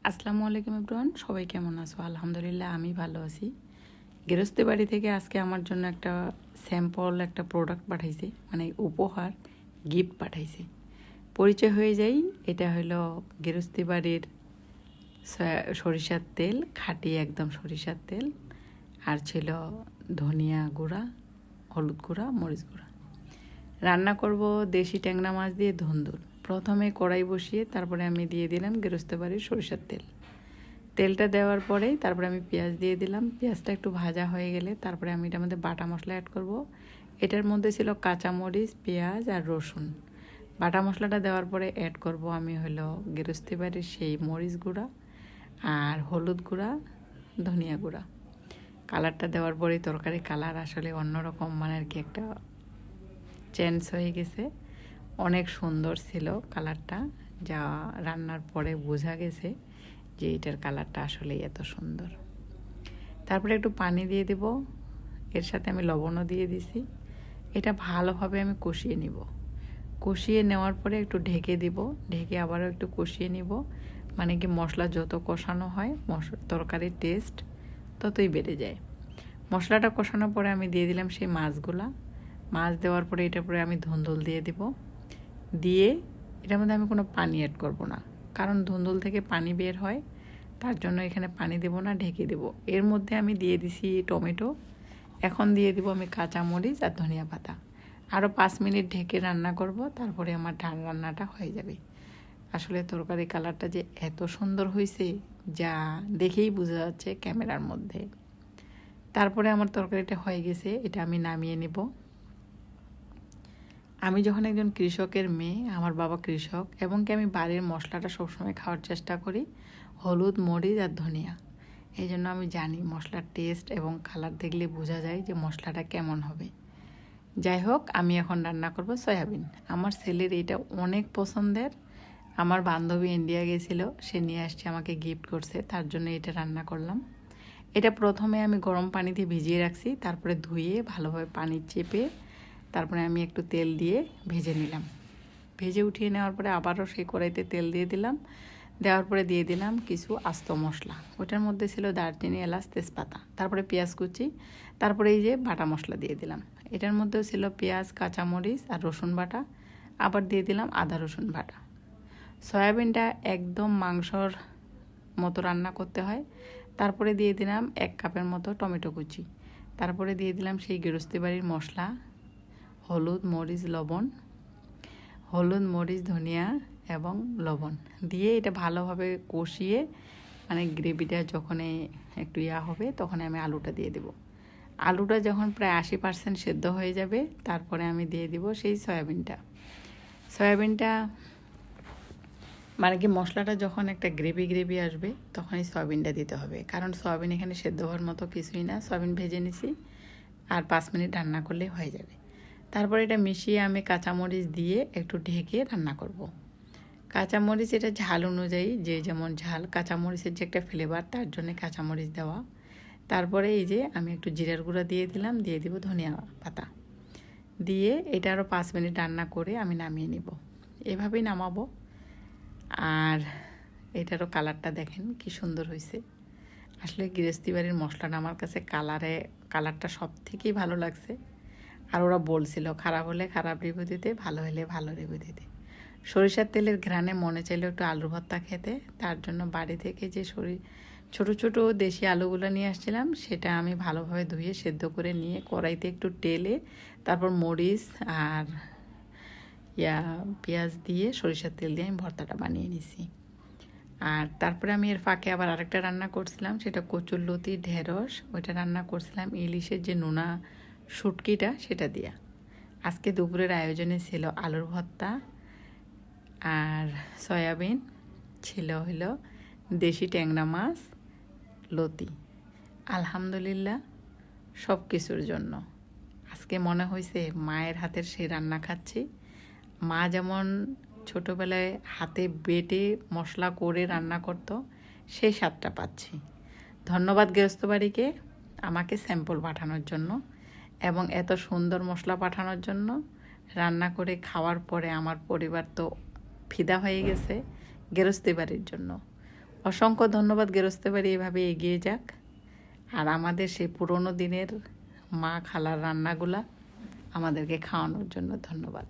আসসালামু আলাইকুম এভরিওয়ান, সবাই কেমন আছো? আলহামদুলিল্লাহ আমি ভালো আছি। গৃহস্থী বাড়ি থেকে আজকে আমার জন্য একটা স্যাম্পল একটা প্রোডাক্ট পাঠাইছে, মানে উপহার গিফট পাঠাইছে। পরিচয় হয়ে যাই, এটা হলো গৃহস্থী বাড়ির সরিষার তেল, খাঁটি একদম সরিষার তেল, আর ছিল ধনিয়া গুঁড়া, হলুদ গুঁড়া, মরিচ গুঁড়া। রান্না করব দেশি ট্যাংরা মাছ দিয়ে ধুন্দুল। প্রথমে কড়াই বসিয়ে তারপরে আমি দিয়ে দিলাম গৃহস্থ বাড়ির সরিষার তেল। তেলটা দেওয়ার পরেই তারপরে আমি পেঁয়াজ দিয়ে দিলাম। পেঁয়াজটা একটু ভাজা হয়ে গেলে তারপরে আমি এটার মধ্যে বাটা মশলা অ্যাড করব। এটার মধ্যে ছিল কাঁচামরিচ, পেঁয়াজ আর রসুন। বাটা মশলাটা দেওয়ার পরে অ্যাড করব আমি হলো গৃহস্থী বাড়ির সেই মরিচ গুঁড়া আর হলুদ গুঁড়া, ধনিয়া গুঁড়া। কালারটা দেওয়ার পরেই তরকারি কালার আসলে অন্যরকম, মানে আর কি একটা চেঞ্জ হয়ে গেছে। অনেক সুন্দর ছিল কালারটা, যা রান্নার পরে বোঝা গেছে যে এটার কালারটা আসলেই এত সুন্দর। তারপরে একটু পানি দিয়ে দেব, এর সাথে আমি লবণও দিয়ে দিছি। এটা ভালোভাবে আমি কষিয়ে নিব। কষিয়ে নেওয়ার পরে একটু ঢেকে দিব, ঢেকে আবারও একটু কষিয়ে নিব। মানে কি মশলা যত কষানো হয় তরকারির টেস্ট ততই বেড়ে যায়। মশলাটা কষানোর পরে আমি দিয়ে দিলাম সেই মাছগুলা। মাছ দেওয়ার পরে এটার পরে আমি ধুন্দুল দিয়ে দিব। দিয়ে এটার মধ্যে আমি কোনো পানি অ্যাড করব না, কারণ ধুন্দুল থেকে পানি বের হয়, তার জন্য এখানে পানি দেব না, ঢেকে দেব। এর মধ্যে আমি দিয়ে দিছি টমেটো। এখন দিয়ে দিব আমি কাঁচামরিচ আর ধনিয়া পাতা। আরও 5 মিনিট ঢেকে রান্না করব, তারপরে আমার রান্নাটা হয়ে যাবে। আসলে তরকারি কালারটা যে এত সুন্দর হয়েছে যা দেখেই বোঝা যাচ্ছে ক্যামেরার মধ্যে। তারপরে আমার তরকারিটা হয়ে গেছে, এটা আমি নামিয়ে নেব। আমি যখন একজন কৃষকের মেয়ে, আমার বাবা কৃষক, এবং কি আমি বাড়ির মশলাটা সবসময় খাওয়ার চেষ্টা করি, হলুদ, মরিচ আর ধনিয়া। এই জন্য আমি জানি মশলার টেস্ট এবং কালার দেখলে বোঝা যায় যে মশলাটা কেমন হবে। যাই হোক, আমি এখন রান্না করব সয়াবিন। আমার ছেলের এটা অনেক পছন্দের। আমার বান্ধবী ইন্ডিয়া গেছিল, সে নিয়ে আসছে, আমাকে গিফট করছে, তার জন্য এটা রান্না করলাম। এটা প্রথমে আমি গরম পানিতে ভিজিয়ে রাখছি, তারপরে ধুয়ে ভালোভাবে পানি চেপে তারপরে আমি একটু তেল দিয়ে ভেজে নিলাম। ভেজে উঠিয়ে নেওয়ার পরে আবারও সেই কড়াইতে তেল দিয়ে দিলাম। দেওয়ার পরে দিয়ে দিলাম কিছু আস্ত মশলা। ওটার মধ্যে ছিল দারচিনি, এলাচ, তেজপাতা, তারপরে পেঁয়াজ কুচি, তারপরে এই যে বাটা মশলা দিয়ে দিলাম। এটার মধ্যেও ছিল পেঁয়াজ, কাঁচামরিচ আর রসুন বাটা, আবার দিয়ে দিলাম আদা রসুন বাটা। সয়াবিনটা একদম মাংসর মতো রান্না করতে হয়। তারপরে দিয়ে দিলাম 1 কাপের মতো টমেটো কুচি। তারপরে দিয়ে দিলাম সেই গৃহস্থী বাড়ির মশলা, হলুদ, মরিচ, লবণ, হলুদ, মরিচ, ধনিয়া এবং লবণ দিয়ে এটা ভালোভাবে কষিয়ে, মানে গ্রেভিটা যখন একটু হবে তখন আমি আলুটা দিয়ে দেব। আলুটা যখন প্রায় 80% সেদ্ধ হয়ে যাবে তারপরে আমি দিয়ে দিব সেই সয়াবিনটা মানে কি মশলাটা যখন একটা গ্রেভি আসবে তখনই সয়াবিনটা দিতে হবে, কারণ সয়াবিন এখানে সেদ্ধ হওয়ার মতো কিছুই না। সয়াবিন ভেজে নিছি, আর 5 মিনিট রান্না করলে হয়ে যাবে। তারপর এটা মিশিয়ে আমি কাঁচামরিচ দিয়ে একটু ঢেকে রান্না করব। কাঁচামরিচ এটা ঝাল অনুযায়ী, যে যেমন ঝাল, কাঁচামরিচের যে একটা ফ্লেভার, তার জন্য কাঁচামরিচ দেওয়া। তারপরে এই যে আমি একটু জিরার গুঁড়া দিয়ে দিলাম, দিয়ে দিব ধনিয়া পাতা, দিয়ে এটা আরও 5 মিনিট রান্না করে আমি নামিয়ে নিব। এভাবেই নামাবো। আর এটারও কালারটা দেখেন কি সুন্দর হয়েছে। আসলে গৃহস্থী বাড়ির মশলাটা আমার কাছে কালারটা সব থেকেই ভালো লাগছে। আর ওরা বলছিল খারাপ হলে খারাপ রিভিউ দিতে, ভালো হলে ভালো রিভিউ দিতে। সরিষার তেলের ঘ্রাণে মনে চাইলো একটু আলু ভর্তা খেতে, তার জন্য বাড়ি থেকে যে ছোটো ছোটো দেশি আলুগুলো নিয়ে আসছিলাম, সেটা আমি ভালোভাবে ধুয়ে সেদ্ধ করে নিয়ে কড়াইতে একটু টেলে তারপর মরিচ আর পেঁয়াজ দিয়ে সরিষার তেল দিয়ে আমি ভর্তাটা বানিয়ে নিছি। আর তারপরে আমি এর ফাঁকে আবার আরেকটা রান্না করছিলাম, সেটা কচুরলতি, ঢেঁড়স, ওইটা রান্না করছিলাম ইলিশের যে নোনা শুটকিটা, সেটা দিয়া। আজকে দুপুরের আয়োজনে ছিল আলুর ভর্তা আর সয়াবিন, ছিল হলো দেশি ট্যাংরা মাছ, লতি। আলহামদুলিল্লাহ সব কিছুর জন্য আজকে মনে হয়েছে মায়ের হাতের সেই রান্না খাচ্ছি। মা যেমন ছোটোবেলায় হাতে বেটে মশলা করে রান্না করতো, সেই স্বাদটা পাচ্ছি। ধন্যবাদ গৃহস্থ বাড়িকে আমাকে স্যাম্পল পাঠানোর জন্য এবং এত সুন্দর মশলা পাঠানোর জন্য। রান্না করে খাওয়ার পরে আমার পরিবার তো ফিদা হয়ে গেছে গৃহস্থী বাড়ির জন্য। অসংখ্য ধন্যবাদ। গেরস্তে বাড়ি এভাবে এগিয়ে যাক, আর আমাদের সেই পুরোনো দিনের মা খালার রান্নাগুলা আমাদেরকে খাওয়ানোর জন্য ধন্যবাদ।